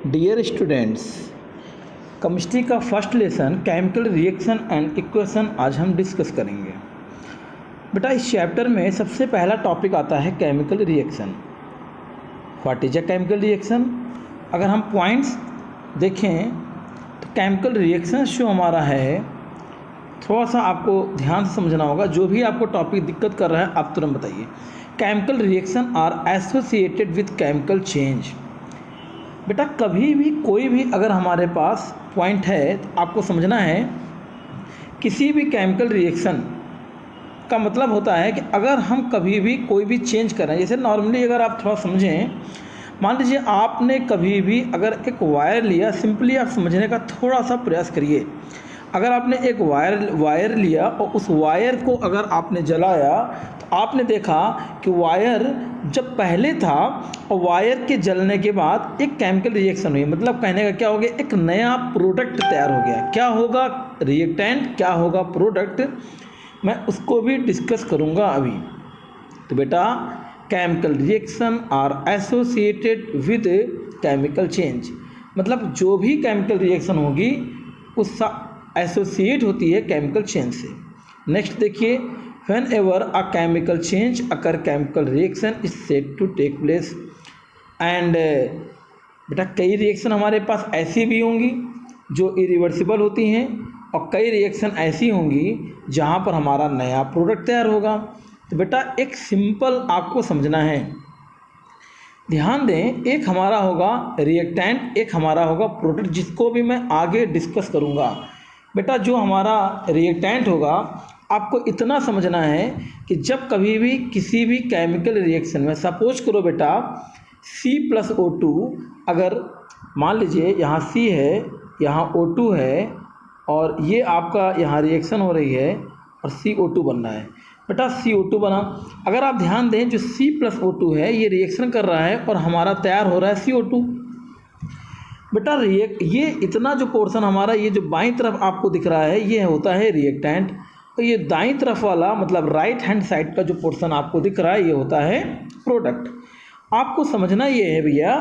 Dear students, chemistry का first lesson chemical reaction and equation आज हम डिस्कस करेंगे। बेटा इस चैप्टर में सबसे पहला टॉपिक आता है chemical reaction. What is a chemical reaction? अगर हम पॉइंट्स देखें तो केमिकल रिएक्शन जो हमारा है थोड़ा सा आपको ध्यान से समझना होगा। जो भी आपको टॉपिक दिक्कत कर रहा है आप तुरंत बताइए। Chemical reaction are associated with chemical change. बेटा कभी भी कोई भी अगर हमारे पास पॉइंट है तो आपको समझना है किसी भी केमिकल रिएक्शन का मतलब होता है कि अगर हम कभी भी कोई भी चेंज करें, जैसे नॉर्मली अगर आप थोड़ा समझें, मान लीजिए आपने कभी भी अगर एक वायर लिया, सिंपली आप समझने का थोड़ा सा प्रयास करिए। अगर आपने एक वायर लिया और उस वायर को अगर आपने जलाया तो आपने देखा कि वायर जब पहले था और वायर के जलने के बाद एक केमिकल रिएक्शन हुई। मतलब कहने का क्या हो गया, एक नया प्रोडक्ट तैयार हो गया। क्या होगा रिएक्टेंट, क्या होगा प्रोडक्ट, मैं उसको भी डिस्कस करूँगा अभी। तो बेटा chemical reaction are associated with chemical change, मतलब जो भी केमिकल रिएक्शन होगी उस एसोसिएट होती है केमिकल चेंज से। नेक्स्ट देखिए, whenever a chemical change occur chemical reaction is said to take place. And बेटा कई रिएक्शन हमारे पास ऐसी भी होंगी जो इरिवर्सिबल होती हैं और कई रिएक्शन ऐसी होंगी जहाँ पर हमारा नया प्रोडक्ट तैयार होगा। तो बेटा एक सिंपल आपको समझना है, ध्यान दें, एक हमारा होगा रिएक्टेंट, एक हमारा होगा प्रोडक्ट, जिसको भी मैं आगे डिस्कस करूँगा। बेटा जो हमारा रिएक्टेंट होगा आपको इतना समझना है कि जब कभी भी किसी भी केमिकल रिएक्शन में, सपोज करो बेटा C+O2, अगर मान लीजिए यहाँ C है, यहाँ O2 है और ये आपका यहाँ रिएक्शन हो रही है और CO2 बन रहा है। बेटा CO2 बना, अगर आप ध्यान दें जो C+O2 है ये रिएक्शन कर रहा है और हमारा तैयार हो रहा है CO2। बेटा ये इतना जो पोर्शन हमारा, ये जो बाईं तरफ आपको दिख रहा है ये होता है रिएक्टेंट, और ये दाईं तरफ वाला मतलब राइट हैंड साइड का जो पोर्शन आपको दिख रहा है ये होता है प्रोडक्ट। आपको समझना ये है भैया,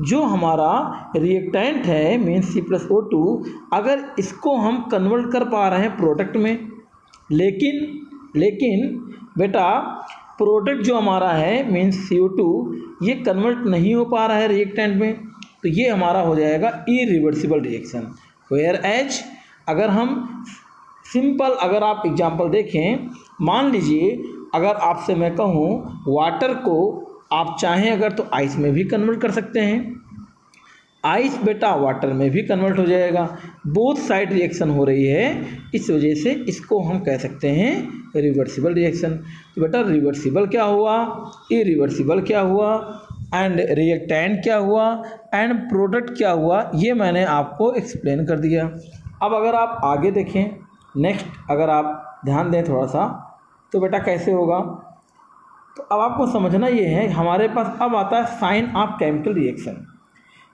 जो हमारा रिएक्टेंट है मीन C+O2, अगर इसको हम कन्वर्ट कर पा रहे हैं प्रोडक्ट में, लेकिन बेटा प्रोडक्ट जो हमारा है मीन CO2 ये कन्वर्ट नहीं हो पा रहा है रिएक्टेंट में, तो ये हमारा हो जाएगा इरिवर्सिबल रिएक्शन। वेयर एज अगर हम सिंपल, अगर आप एग्जांपल देखें, मान लीजिए अगर आपसे मैं कहूँ वाटर को आप चाहें अगर तो आइस में भी कन्वर्ट कर सकते हैं, आइस बेटा वाटर में भी कन्वर्ट हो जाएगा। बोथ साइड रिएक्शन हो रही है, इस वजह से इसको हम कह सकते हैं रिवर्सिबल रिएक्शन। तो बेटा रिवर्सिबल क्या हुआ, इरिवर्सिबल क्या हुआ, एंड रिएक्टेंट क्या हुआ, एंड प्रोडक्ट क्या हुआ, ये मैंने आपको एक्सप्लेन कर दिया। अब अगर आप आगे देखें, नेक्स्ट अगर आप ध्यान दें थोड़ा सा, तो बेटा कैसे होगा, तो अब आपको समझना ये है, हमारे पास अब आता है साइन ऑफ केमिकल रिएक्शन।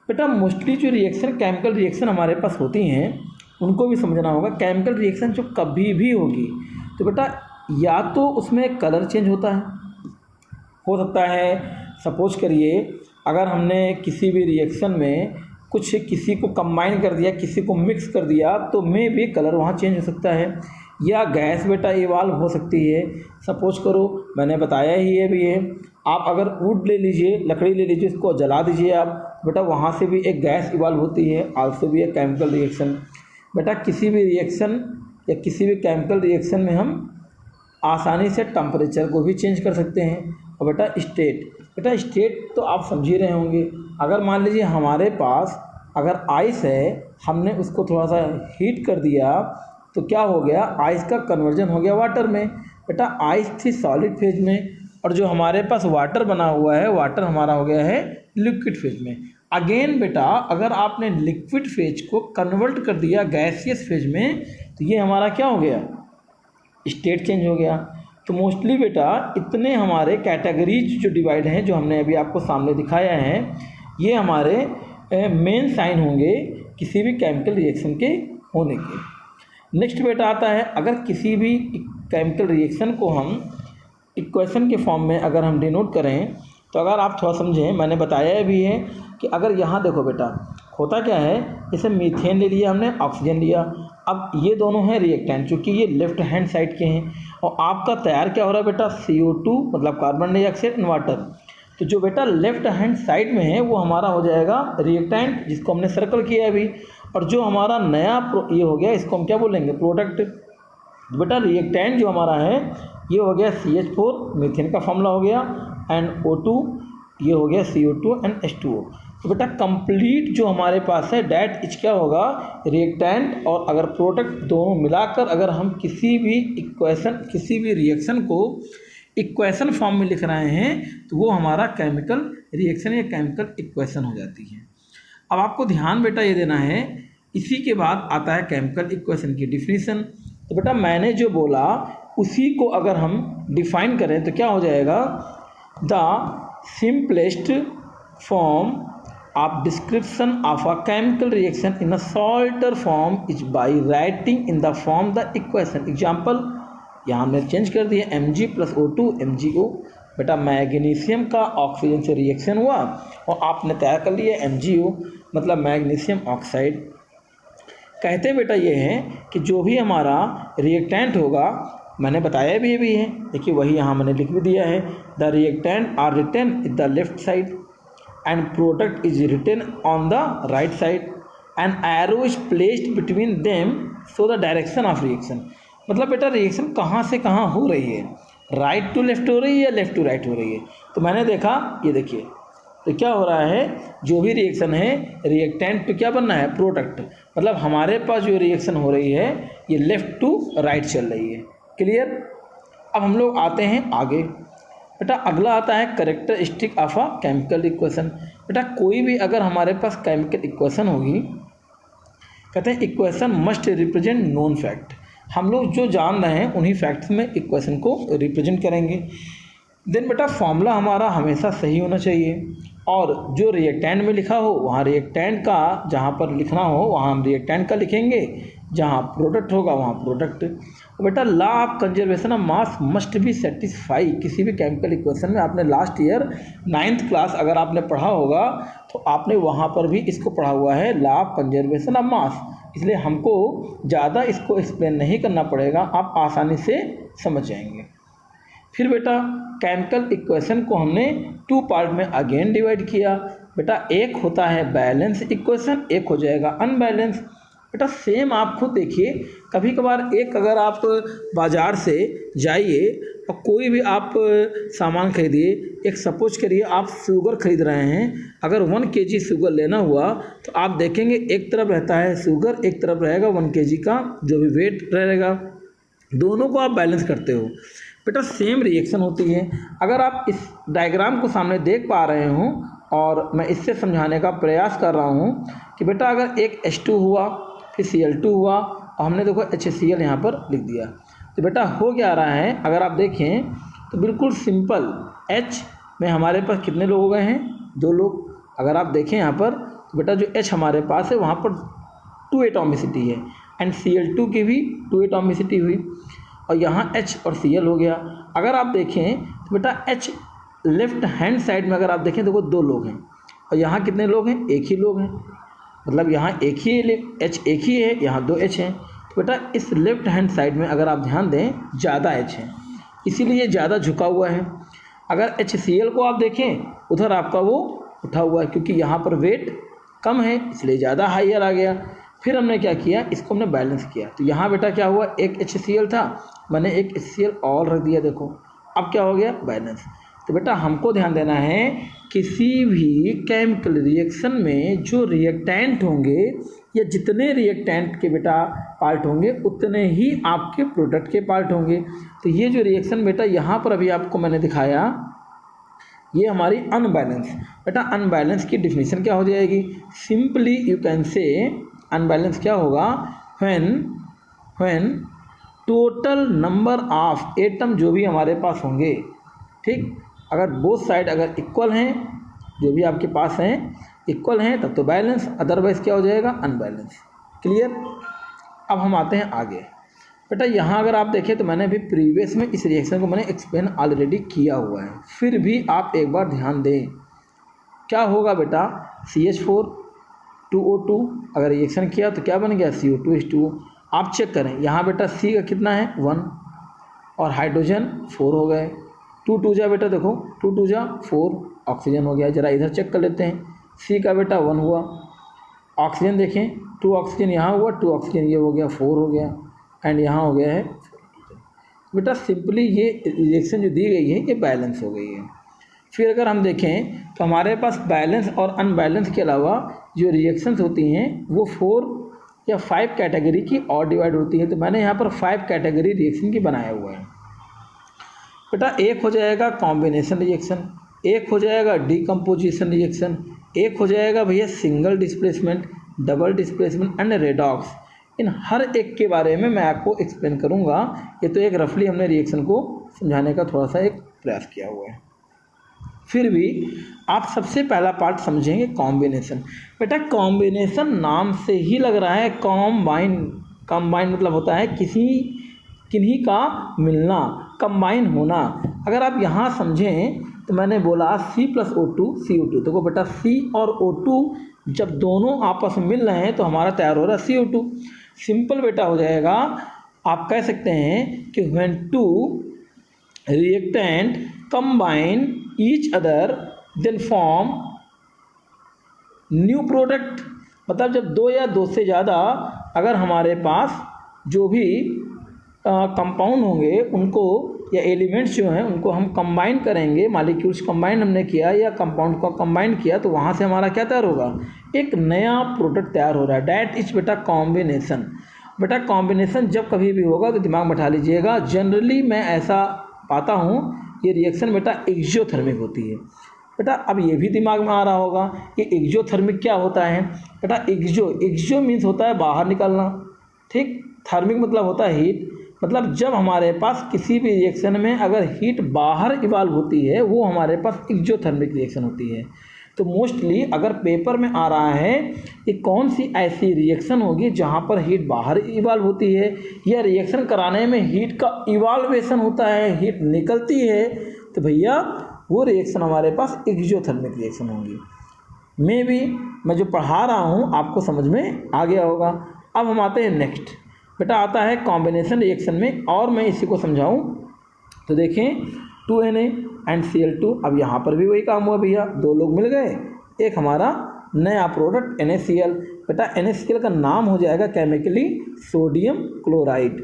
बेटा मोस्टली जो रिएक्शन केमिकल रिएक्शन हमारे पास होती हैं उनको भी समझना होगा। केमिकल रिएक्शन जो कभी भी होगी तो बेटा या तो उसमें कलर चेंज होता है, हो सकता है सपोज करिए अगर हमने किसी भी रिएक्शन में कुछ किसी को कंबाइन कर दिया, किसी को मिक्स कर दिया, तो मे भी कलर वहाँ चेंज हो सकता है, या गैस बेटा इवाल्व हो सकती है। सपोज करो मैंने बताया ही है भी है, आप अगर वुड ले लीजिए, लकड़ी ले लीजिए, इसको जला दीजिए आप, बेटा वहाँ से भी एक गैस इवाल्व होती है, आल्सो भी एक केमिकल रिएक्शन। बेटा किसी भी रिएक्शन या किसी भी केमिकल रिएक्शन में हम आसानी से टेम्परेचर को भी चेंज कर सकते हैं। और बेटा स्टेट तो आप समझ ही रहे होंगे, अगर मान लीजिए हमारे पास अगर आइस है, हमने उसको थोड़ा सा हीट कर दिया तो क्या हो गया, आइस का कन्वर्जन हो गया वाटर में। बेटा आइस थी सॉलिड फेज में और जो हमारे पास वाटर बना हुआ है, वाटर हमारा हो गया है लिक्विड फेज में। अगेन बेटा अगर आपने लिक्विड फेज को कन्वर्ट कर दिया गैसियस फेज में तो ये हमारा क्या हो गया, स्टेट चेंज हो गया। तो मोस्टली बेटा इतने हमारे कैटेगरीज जो डिवाइड हैं, जो हमने अभी आपको सामने दिखाया है, ये हमारे मेन साइन होंगे किसी भी केमिकल रिएक्शन के होने के। नेक्स्ट बेटा आता है, अगर किसी भी केमिकल रिएक्शन को हम इक्वेशन के फॉर्म में अगर हम डिनोट करें तो अगर आप थोड़ा समझें, मैंने बताया भी है कि अगर यहाँ देखो बेटा होता क्या है, जैसे मीथेन ले लिया हमने, ऑक्सीजन लिया, अब ये दोनों हैं रिएक्टेंट, चूँकि ये लेफ्ट हैंड साइड के हैं, और आपका तैयार क्या हो रहा है बेटा, CO2 मतलब कार्बन डाइऑक्साइड एंड वाटर। तो जो बेटा लेफ्ट हैंड साइड में है वो हमारा हो जाएगा रिएक्टेंट, जिसको हमने सर्कल किया है अभी, और जो हमारा नया ये हो गया इसको हम क्या बोलेंगे, प्रोडक्ट। बेटा रिएक्टेंट जो हमारा है ये हो गया CH4 मीथेन का फॉर्मूला हो गया, एंड O2 ये हो गया CO2 एंड H2O। तो बेटा कंप्लीट जो हमारे पास है डैट इच क्या होगा, रिएक्टेंट और अगर प्रोडक्ट दोनों मिलाकर अगर हम किसी भी इक्वेशन, किसी भी रिएक्शन को इक्वेशन फॉर्म में लिख रहे हैं तो वो हमारा केमिकल रिएक्शन या केमिकल इक्वेशन हो जाती है। अब आपको ध्यान बेटा ये देना है, इसी के बाद आता है केमिकल इक्वेशन की डिफिनीशन। तो बेटा मैंने जो बोला उसी को अगर हम डिफाइन करें तो क्या हो जाएगा, the simplest form of description of a chemical reaction in a Salter form is by writing in the form the equation. Example यहाँ हमने चेंज कर दिया Mg+O2 MgO। बेटा मैग्नीशियम का ऑक्सीजन से रिएक्शन हुआ और आपने तैयार कर लिया MgO मतलब मैग्नीशियम ऑक्साइड। कहते बेटा ये है कि जो भी हमारा रिएक्टेंट होगा, मैंने बताया भी ये भी है, देखिए वही यहाँ मैंने लिख भी दिया है, the reactant are written in the left side and product is written on the right side and arrow is placed between them so the direction of reaction. मतलब बेटा रिएक्शन कहाँ से कहाँ हो रही है, राइट टू लेफ्ट हो रही है या लेफ्ट टू राइट हो रही है। तो मैंने देखा ये देखिए, तो क्या हो रहा है, जो भी रिएक्शन है रिएक्टेंट तो क्या बनना है, प्रोडक्ट, मतलब हमारे पास जो रिएक्शन हो रही है ये लेफ़्ट टू राइट चल रही है। क्लियर। अब हम लोग आते हैं आगे। बेटा अगला आता है characteristic of a chemical equation. बेटा कोई भी अगर हमारे पास केमिकल इक्वेशन होगी, कहते हैं equation must represent known fact. हम लोग जो जान रहे हैं उन्हीं फैक्ट्स में इक्वेशन को रिप्रेजेंट करेंगे। देन बेटा फॉर्मूला हमारा हमेशा सही होना चाहिए, और जो रिएक्टेंट में लिखा हो वहाँ रिएक्टेंट का, जहाँ पर लिखना हो वहाँ हम रिएक्टेंट का लिखेंगे, जहाँ प्रोडक्ट होगा वहाँ प्रोडक्ट। बेटा law of conservation of mass must be satisfy. किसी भी केमिकल इक्वेशन में आपने लास्ट ईयर 9th क्लास अगर आपने पढ़ा होगा तो आपने वहाँ पर भी इसको पढ़ा हुआ है, law of conservation of mass, इसलिए हमको ज़्यादा इसको एक्सप्लेन नहीं करना पड़ेगा, आप आसानी से समझ जाएंगे। फिर बेटा केमिकल इक्वेशन को हमने 2 पार्ट में अगेन डिवाइड किया। बेटा एक होता है बैलेंस इक्वेशन, एक हो जाएगा अनबैलेंस। बेटा सेम आप खुद देखिए, कभी कभार एक अगर आप बाज़ार से जाइए और कोई भी आप सामान खरीदिए, एक सपोज करिए आप शुगर खरीद रहे हैं, अगर 1 kg शुगर लेना हुआ तो आप देखेंगे एक तरफ रहता है शुगर, एक तरफ रहेगा 1 kg का जो भी वेट रहेगा, दोनों को आप बैलेंस करते हो। बेटा सेम रिएक्शन होती है। अगर आप इस डायग्राम को सामने देख पा रहे हो और मैं इससे समझाने का प्रयास कर रहा हूँ कि बेटा अगर एक H2 हुआ, फिर Cl2 हुआ और हमने देखो HCl यहाँ पर लिख दिया, तो बेटा हो क्या रहा है, अगर आप देखें तो बिल्कुल सिंपल, H में हमारे पास कितने लोग हो गए हैं, 2 लोग। अगर आप देखें यहाँ पर तो बेटा जो H हमारे पास है वहाँ पर 2 एटॉमिसिटी है, एंड Cl2 की भी 2 एटॉमिसिटी हुई, और यहाँ H और Cl हो गया। अगर आप देखें तो बेटा H लेफ्ट हैंड साइड में अगर आप देखें देखो 2 लोग हैं, और यहाँ कितने लोग हैं, 1 ही लोग हैं, मतलब यहाँ एक ही H एक ही है, यहाँ 2 H हैं। तो बेटा इस लेफ्ट हैंड साइड में अगर आप ध्यान दें ज़्यादा H है, इसीलिए ज़्यादा झुका हुआ है। अगर HCl को आप देखें उधर आपका वो उठा हुआ है, क्योंकि यहाँ पर वेट कम है इसलिए ज़्यादा हाइयर आ गया। फिर हमने क्या किया, इसको हमने बैलेंस किया, तो यहाँ बेटा क्या हुआ, एक HCl था, मैंने एक HCl और रख दिया, देखो अब क्या हो गया, बैलेंस। तो बेटा हमको ध्यान देना है किसी भी केमिकल रिएक्शन में जो रिएक्टेंट होंगे या जितने रिएक्टेंट के बेटा पार्ट होंगे उतने ही आपके प्रोडक्ट के पार्ट होंगे। तो ये जो रिएक्शन बेटा यहाँ पर अभी आपको मैंने दिखाया, ये हमारी अनबैलेंस। बेटा अनबैलेंस की डिफिनीशन क्या हो जाएगी, simply you can say unbalance क्या होगा, when total number of atom जो भी हमारे पास होंगे, ठीक, अगर बोथ साइड अगर इक्वल हैं, जो भी आपके पास हैं इक्वल हैं तब तो बैलेंस, अदरवाइज क्या हो जाएगा, अनबैलेंस। क्लियर। अब हम आते हैं आगे। बेटा यहाँ अगर आप देखें तो मैंने अभी प्रीवियस में इस रिएक्शन को मैंने एक्सप्लेन ऑलरेडी किया हुआ है, फिर भी आप एक बार ध्यान दें। क्या होगा बेटा, CH4 2O2 अगर रिएक्शन किया तो क्या बन गया CO2H2O। आप चेक करें यहाँ बेटा C का कितना है 1 और हाइड्रोजन 4 हो गए। 2 2 जा बेटा देखो 2 2 जा 4 ऑक्सीजन हो गया। ज़रा इधर चेक कर लेते हैं, C का बेटा 1 हुआ, ऑक्सीजन देखें 2 ऑक्सीजन यहाँ हुआ, 2 ऑक्सीजन ये हो गया 4 हो गया एंड यहाँ हो गया है बेटा। सिंपली ये रिएक्शन जो दी गई है ये बैलेंस हो गई है। फिर अगर हम देखें तो हमारे पास बैलेंस और अनबैलेंस के अलावा जो रिएक्शंस होती हैं वो 4 या 5 कैटेगरी की और डिवाइड होती है। तो मैंने यहाँ पर 5 कैटेगरी रिएक्शन की बनाया हुआ है बेटा। एक हो जाएगा कॉम्बिनेशन रिएक्शन, एक हो जाएगा डीकम्पोजिशन रिएक्शन, एक हो जाएगा भैया single displacement, double displacement and redox. इन हर एक के बारे में मैं आपको एक्सप्लेन करूँगा। ये तो एक रफली हमने रिएक्शन को समझाने का थोड़ा सा एक प्रयास किया हुआ है। फिर भी आप सबसे पहला पार्ट समझेंगे कॉम्बिनेशन। बेटा कॉम्बिनेशन नाम से ही लग रहा है कॉम्बाइन, कॉम्बाइन मतलब होता है किन्हीं का मिलना, कंबाइन होना। अगर आप यहाँ समझें तो मैंने बोला C+O2 CO2, तो बेटा C और O2 जब दोनों आपस में मिल रहे हैं तो हमारा तैयार हो रहा है CO2। सिंपल बेटा हो जाएगा, आप कह सकते हैं कि when two reactant combine each other then form new product. मतलब जब दो या दो से ज़्यादा अगर हमारे पास जो भी कंपाउंड होंगे उनको या एलिमेंट्स जो हैं उनको हम कंबाइन करेंगे, मॉलिक्यूल्स कंबाइन हमने किया या कंपाउंड को कंबाइन किया तो वहाँ से हमारा क्या तैयार होगा, एक नया प्रोडक्ट तैयार हो रहा है। डैट इज बेटा कॉम्बिनेशन। बेटा कॉम्बिनेशन जब कभी भी होगा तो दिमाग में बैठा लीजिएगा, जनरली मैं ऐसा पाता हूँ ये रिएक्शन बेटा एक्जियोथर्मिक होती है। बेटा अब ये भी दिमाग में आ रहा होगा कि एक्जियोथर्मिक क्या होता है। बेटा एक्जियो मीन्स होता है बाहर निकलना, ठीक। थर्मिक मतलब होता है हीट, मतलब जब हमारे पास किसी भी रिएक्शन में अगर हीट बाहर इवाल्व होती है वो हमारे पास एक्जियोथर्मिक रिएक्शन होती है। तो मोस्टली अगर पेपर में आ रहा है कि कौन सी ऐसी रिएक्शन होगी जहाँ पर हीट बाहर इवाल्व होती है या रिएक्शन कराने में हीट का इवाल्वेशन होता है, हीट निकलती है, तो भैया वो रिएक्शन हमारे पास एक्जियोथर्मिक रिएक्शन होंगी। मे बी मैं जो पढ़ा रहा हूँ आपको समझ में आ गया होगा। अब हम आते हैं नेक्स्ट। बेटा आता है कॉम्बिनेशन रिएक्शन में, और मैं इसी को समझाऊँ तो देखें 2Na एंड Cl2। अब यहाँ पर भी वही काम हुआ भैया, दो लोग मिल गए, एक हमारा नया प्रोडक्ट NaCl। बेटा NaCl का नाम हो जाएगा केमिकली सोडियम क्लोराइड।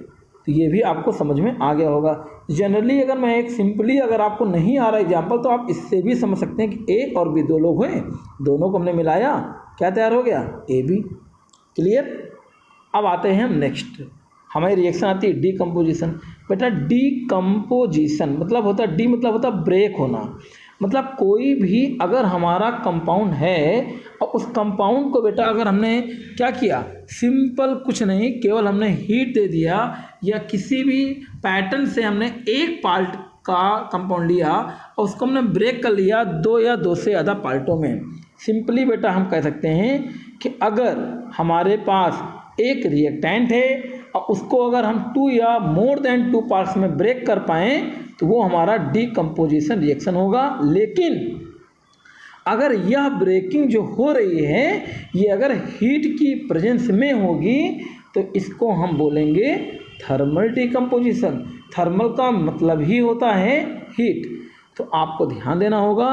तो ये भी आपको समझ में आ गया होगा। जनरली अगर मैं एक सिंपली अगर आपको नहीं आ रहा एग्जाम्पल तो आप इससे भी समझ सकते हैं कि A और B दो लोग हुए, दोनों को हमने मिलाया, क्या तैयार हो गया AB। क्लियर। अब आते हैं हम नेक्स्ट, हमारी रिएक्शन आती है डीकम्पोजिशन। बेटा डीकम्पोजिशन मतलब होता है, डी मतलब होता है ब्रेक होना। मतलब कोई भी अगर हमारा कंपाउंड है और उस कंपाउंड को बेटा अगर हमने क्या किया, सिंपल कुछ नहीं, केवल हमने हीट दे दिया या किसी भी पैटर्न से हमने एक पार्ट का कंपाउंड लिया और उसको हमने ब्रेक कर लिया दो या दो से ज़्यादा पार्टों में। सिंपली बेटा हम कह सकते हैं कि अगर हमारे पास एक रिएक्टेंट है और उसको अगर हम 2 या मोर देन 2 पार्ट्स में ब्रेक कर पाएँ तो वो हमारा डीकम्पोजिशन रिएक्शन होगा। लेकिन अगर यह ब्रेकिंग जो हो रही है ये अगर हीट की प्रेजेंस में होगी तो इसको हम बोलेंगे थर्मल डीकम्पोजिशन। थर्मल का मतलब ही होता है हीट। तो आपको ध्यान देना होगा,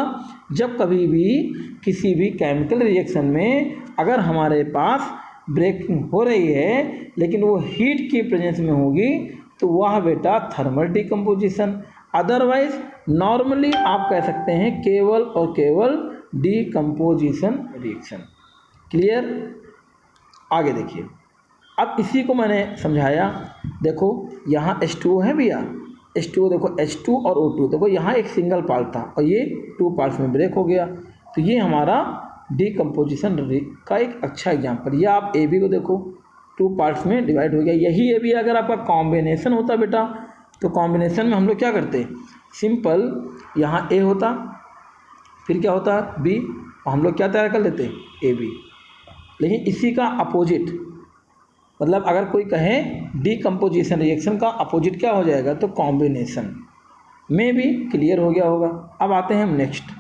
जब कभी भी किसी भी केमिकल रिएक्शन में अगर हमारे पास ब्रेकिंग हो रही है लेकिन वो हीट की प्रेजेंस में होगी तो वह बेटा थर्मल डीकम्पोजिशन। अदरवाइज नॉर्मली आप कह सकते हैं केवल और केवल डीकम्पोजिशन रिएक्शन। क्लियर। आगे देखिए, अब इसी को मैंने समझाया। देखो यहाँ H2O है भैया, H2O देखो H2 और O2, देखो यहाँ एक सिंगल पार्ट था और ये 2 पार्ट्स में ब्रेक हो गया, तो ये हमारा डीकम्पोजिशन का एक अच्छा एग्जाम्पल। या आप AB को देखो 2 पार्ट्स में डिवाइड हो गया। यही AB अगर आपका कॉम्बिनेशन होता बेटा तो कॉम्बिनेशन में हम लोग क्या करते, सिंपल यहाँ A होता, फिर क्या होता B, और हम लोग क्या तैयार कर लेते AB। लेकिन इसी का अपोजिट, मतलब अगर कोई कहे डीकम्पोजिशन रिएक्शन का अपोजिट क्या हो जाएगा तो कॉम्बिनेशन में भी। क्लियर हो गया होगा। अब आते हैं हम नेक्स्ट।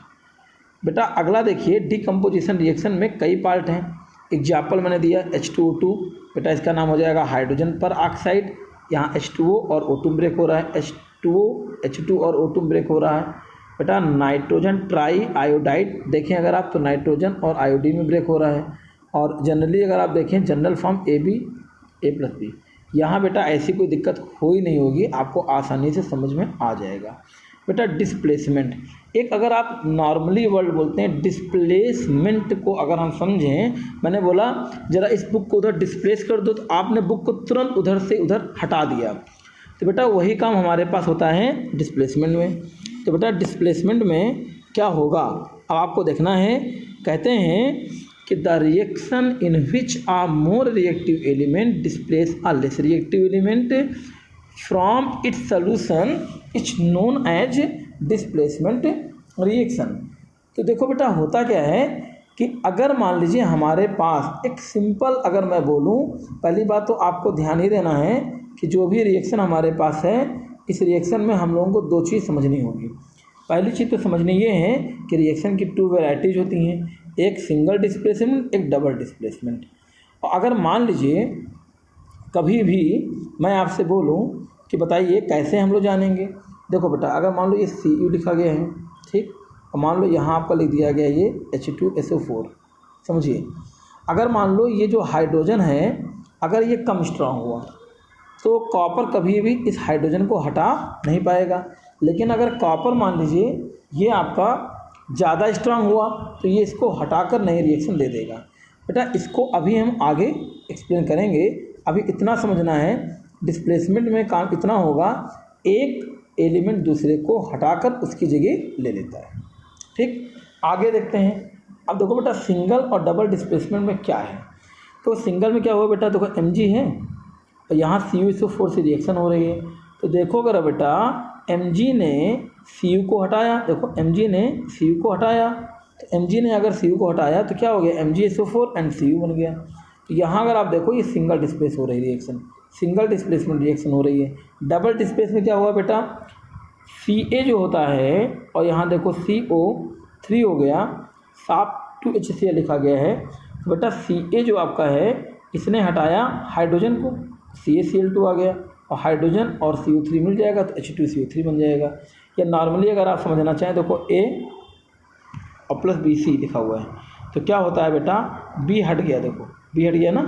बेटा अगला देखिए, डीकम्पोजिशन रिएक्शन में कई पार्ट हैं। एग्जाम्पल मैंने दिया H2O2, बेटा इसका नाम हो जाएगा हाइड्रोजन पर ऑक्साइड। यहाँ H2O और O2 ब्रेक हो रहा है, H2O H2 और O2 ब्रेक हो रहा है। बेटा नाइट्रोजन ट्राई आयोडाइड देखें अगर आप, तो नाइट्रोजन और आयोडीन में ब्रेक हो रहा है। और जनरली अगर आप देखें जनरल फॉर्म A+B, यहाँ बेटा ऐसी कोई दिक्कत हो ही नहीं होगी, आपको आसानी से समझ में आ जाएगा। बेटा डिस्प्लेसमेंट, एक अगर आप नॉर्मली वर्ड बोलते हैं डिस्प्लेसमेंट को अगर हम समझें, मैंने बोला ज़रा इस बुक को उधर डिस्प्लेस कर दो, तो आपने बुक को तुरंत उधर से उधर हटा दिया, तो बेटा वही काम हमारे पास होता है डिस्प्लेसमेंट में। तो बेटा डिस्प्लेसमेंट में क्या होगा अब आपको देखना है। कहते हैं कि the reaction in which a more reactive element displace a less reactive element from its solution is known as displacement reaction. तो देखो बेटा होता क्या है कि अगर मान लीजिए हमारे पास एक सिंपल, अगर मैं बोलूं, पहली बात तो आपको ध्यान ही देना है कि जो भी रिएक्शन हमारे पास है, इस रिएक्शन में हम लोगों को दो चीज़ समझनी होगी। पहली चीज़ तो समझनी ये है कि रिएक्शन की 2 वैरायटीज होती हैं, एक सिंगल डिस्प्लेसमेंट, एक डबल डिस्प्लेसमेंट। और अगर मान लीजिए कभी भी मैं आपसे बोलूं कि बताइए कैसे हम लोग जानेंगे, देखो बेटा अगर मान लो ये Cu लिखा गया है, ठीक, और मान लो यहाँ आपका लिख दिया गया ये H2SO4, समझिए। अगर मान लो ये जो हाइड्रोजन है अगर ये कम स्ट्रांग हुआ तो कॉपर कभी भी इस हाइड्रोजन को हटा नहीं पाएगा, लेकिन अगर कॉपर मान लीजिए ये आपका ज़्यादा स्ट्रांग हुआ तो ये इसको हटाकर नई रिएक्शन दे देगा। बेटा इसको अभी हम आगे एक्सप्लेन करेंगे, अभी इतना समझना है डिस्प्लेसमेंट में काम इतना होगा, एक एलिमेंट दूसरे को हटाकर उसकी जगह ले लेता है। ठीक, आगे देखते हैं। अब देखो बेटा सिंगल और डबल डिस्प्लेसमेंट में क्या है। तो सिंगल में क्या हुआ बेटा, देखो Mg है और यहाँ CuSO4 से रिएक्शन हो रही है। तो देखो अगर बेटा Mg ने Cu को हटाया, देखो Mg ने Cu को हटाया, तो Mg ने अगर Cu को हटाया तो क्या हो गया, MgSO4 एंड Cu बन गया। तो यहाँ अगर आप देखो ये सिंगल डिस्प्लेस हो रही रिएक्शन, सिंगल डिस्प्लेसमेंट रिएक्शन हो रही है। डबल डिस्प्लेस में क्या हुआ बेटा, Ca जो होता है और यहाँ देखो CO3 हो गया, साफ 2HCl लिखा गया है। तो बेटा Ca जो आपका है इसने हटाया हाइड्रोजन को, CaCl2 आ गया और हाइड्रोजन और CO3 मिल जाएगा तो H2CO3 बन जाएगा। या नॉर्मली अगर आप समझना चाहें देखो A और प्लस BC लिखा हुआ है, तो क्या होता है बेटा B हट गया, देखो B हट गया ना,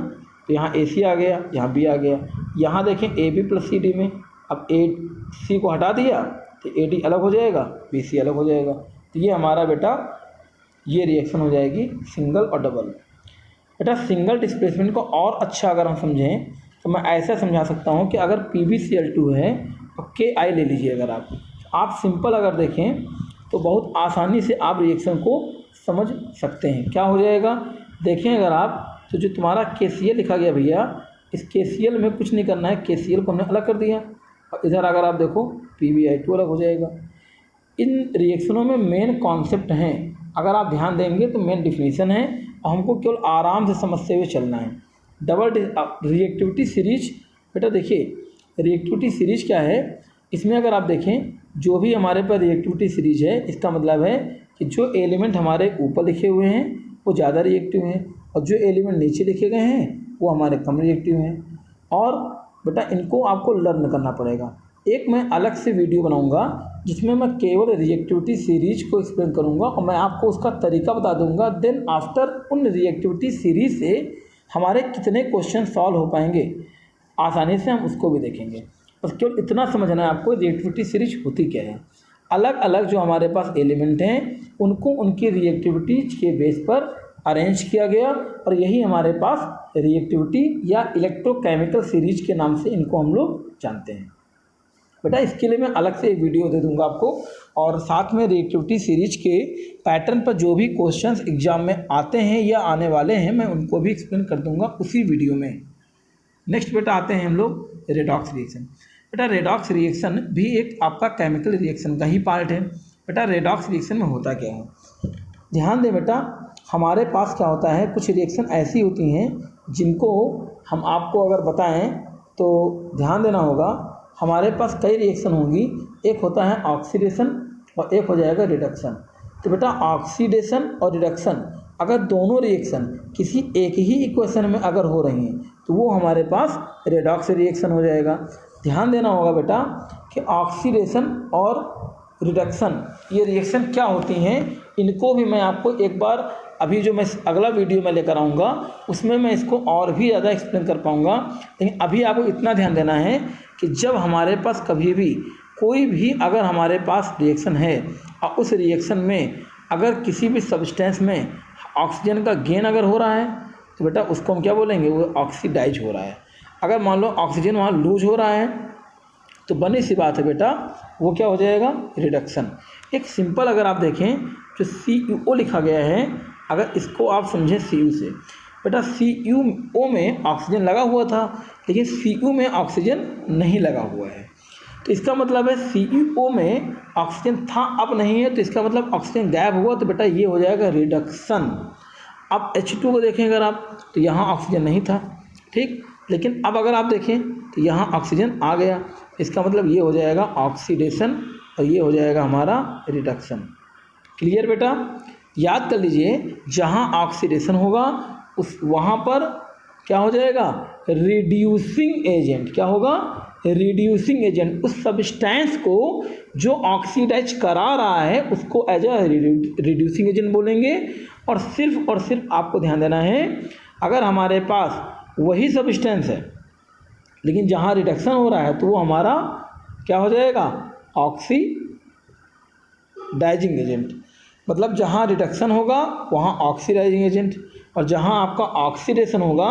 तो यहाँ AC आ गया, यहाँ B आ गया। यहाँ देखें AB प्लस CD में अब AC को हटा दिया तो AD अलग हो जाएगा, BC अलग हो जाएगा। तो ये हमारा बेटा ये रिएक्शन हो जाएगी सिंगल और डबल। बेटा सिंगल डिस्प्लेसमेंट को और अच्छा अगर हम समझें तो मैं ऐसा समझा सकता हूँ कि अगर PbCl2 है और Ki ले लीजिए, अगर आप सिंपल अगर देखें तो बहुत आसानी से आप रिएक्शन को समझ सकते हैं। क्या हो जाएगा, देखें अगर आप तो जो तुम्हारा KCl लिखा गया भैया, इस KCl में कुछ नहीं करना है, KCl को हमने अलग कर दिया और इधर अगर आप देखो PbI2 अलग हो जाएगा। इन रिएक्शनों में मेन कॉन्सेप्ट हैं, अगर आप ध्यान देंगे तो मेन डिफिनीशन है और हमको केवल आराम से समझते हुए चलना है। डबल रिएक्टिविटी सीरीज, बेटा देखिए रिएक्टिविटी सीरीज क्या है, इसमें अगर आप देखें जो भी हमारे पास रिएक्टिविटी सीरीज है इसका मतलब है कि जो एलिमेंट हमारे ऊपर लिखे हुए हैं वो ज़्यादा रिएक्टिव हैं और जो एलिमेंट नीचे लिखे गए हैं वो हमारे कम रिएक्टिव हैं। और बेटा इनको आपको लर्न करना पड़ेगा। एक मैं अलग से वीडियो बनाऊंगा जिसमें मैं केवल रिएक्टिविटी सीरीज को एक्सप्लेन करूंगा और मैं आपको उसका तरीका बता दूंगा। देन आफ्टर उन रिएक्टिविटी सीरीज से हमारे कितने क्वेश्चन सॉल्व हो पाएंगे आसानी से, हम उसको भी देखेंगे। बस केवल इतना समझना है आपको रिएक्टिविटी सीरीज होती क्या है। अलग अलग जो हमारे पास एलिमेंट हैं उनको उनकी रिएक्टिविटी के बेस पर अरेंज किया गया और यही हमारे पास रिएक्टिविटी या इलेक्ट्रोकेमिकल सीरीज के नाम से इनको हम लोग जानते हैं। बेटा इसके लिए मैं अलग से एक वीडियो दे दूंगा आपको और साथ में रिएक्टिविटी सीरीज के पैटर्न पर जो भी क्वेश्चंस एग्जाम में आते हैं या आने वाले हैं मैं उनको भी एक्सप्लेन कर दूंगा उसी वीडियो में। नेक्स्ट बेटा आते हैं हम लोग रेडॉक्स रिएक्शन। बेटा रेडॉक्स रिएक्शन भी एक आपका केमिकल रिएक्शन का ही पार्ट है। बेटा रेडॉक्स रिएक्शन में होता क्या है, ध्यान दें बेटा, हमारे पास क्या होता है कुछ रिएक्शन ऐसी होती हैं जिनको हम आपको अगर बताएं तो ध्यान देना होगा। हमारे पास कई रिएक्शन होंगी, एक होता है ऑक्सीडेशन और एक हो जाएगा रिडक्शन। तो बेटा ऑक्सीडेशन और रिडक्शन अगर दोनों रिएक्शन किसी एक ही इक्वेशन में अगर हो रही हैं तो वो हमारे पास रेडॉक्स रिएक्शन हो जाएगा। ध्यान देना होगा बेटा कि ऑक्सीडेशन और रिडक्शन ये रिएक्शन क्या होती हैं, इनको भी मैं आपको एक बार अभी जो मैं अगला वीडियो में लेकर आऊँगा उसमें मैं इसको और भी ज़्यादा एक्सप्लेन कर पाऊँगा। लेकिन अभी आपको इतना ध्यान देना है कि जब हमारे पास कभी भी कोई भी अगर हमारे पास रिएक्शन है और उस रिएक्शन में अगर किसी भी सब्सटेंस में ऑक्सीजन का गेन अगर हो रहा है तो बेटा उसको हम क्या बोलेंगे, वो ऑक्सीडाइज हो रहा है। अगर मान लो ऑक्सीजन वहाँ लूज हो रहा है तो बनी सी बात है बेटा वो क्या हो जाएगा, रिडक्शन। एक सिंपल अगर आप देखें जो CuO लिखा गया है, अगर इसको आप समझें Cu से, बेटा CuO में ऑक्सीजन लगा हुआ था लेकिन Cu में ऑक्सीजन नहीं लगा हुआ है, तो इसका मतलब है CuO में ऑक्सीजन था अब नहीं है, तो इसका मतलब ऑक्सीजन गायब हुआ, तो बेटा ये हो जाएगा रिडक्शन। अब H2 को देखें अगर आप तो यहाँ ऑक्सीजन नहीं था, ठीक, लेकिन अब अगर आप देखें तो यहाँ ऑक्सीजन आ गया, इसका मतलब ये हो जाएगा ऑक्सीडेशन और ये हो जाएगा हमारा रिडक्शन। क्लियर बेटा, याद कर लीजिए जहाँ ऑक्सीडेशन होगा उस वहाँ पर क्या हो जाएगा, रिड्यूसिंग एजेंट। क्या होगा, रिड्यूसिंग एजेंट। उस सब्सटेंस को जो ऑक्सीडाइज करा रहा है उसको एज अ रिड्यूसिंग एजेंट बोलेंगे। और सिर्फ आपको ध्यान देना है, अगर हमारे पास वही सब्सटेंस है लेकिन जहाँ रिडक्शन हो रहा है तो वो हमारा क्या हो जाएगा, ऑक्सीडाइजिंग एजेंट। मतलब जहाँ रिडक्शन होगा वहाँ ऑक्सीडाइजिंग एजेंट और जहाँ आपका ऑक्सीडेशन होगा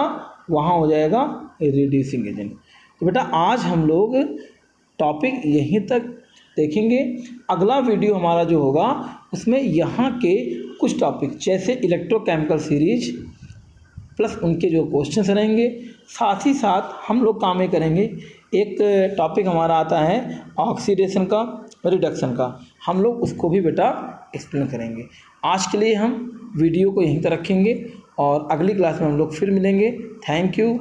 वहाँ हो जाएगा रिड्यूसिंग एजेंट। तो बेटा आज हम लोग टॉपिक यहीं तक देखेंगे। अगला वीडियो हमारा जो होगा उसमें यहाँ के कुछ टॉपिक जैसे इलेक्ट्रोकेमिकल सीरीज प्लस उनके जो क्वेश्चंस रहेंगे, साथ ही साथ हम लोग काम में करेंगे। एक टॉपिक हमारा आता है ऑक्सीडेशन का, रिडक्शन का, हम लोग उसको भी बेटा एक्सप्लेन करेंगे। आज के लिए हम वीडियो को यहीं तक रखेंगे और अगली क्लास में हम लोग फिर मिलेंगे। Thank you.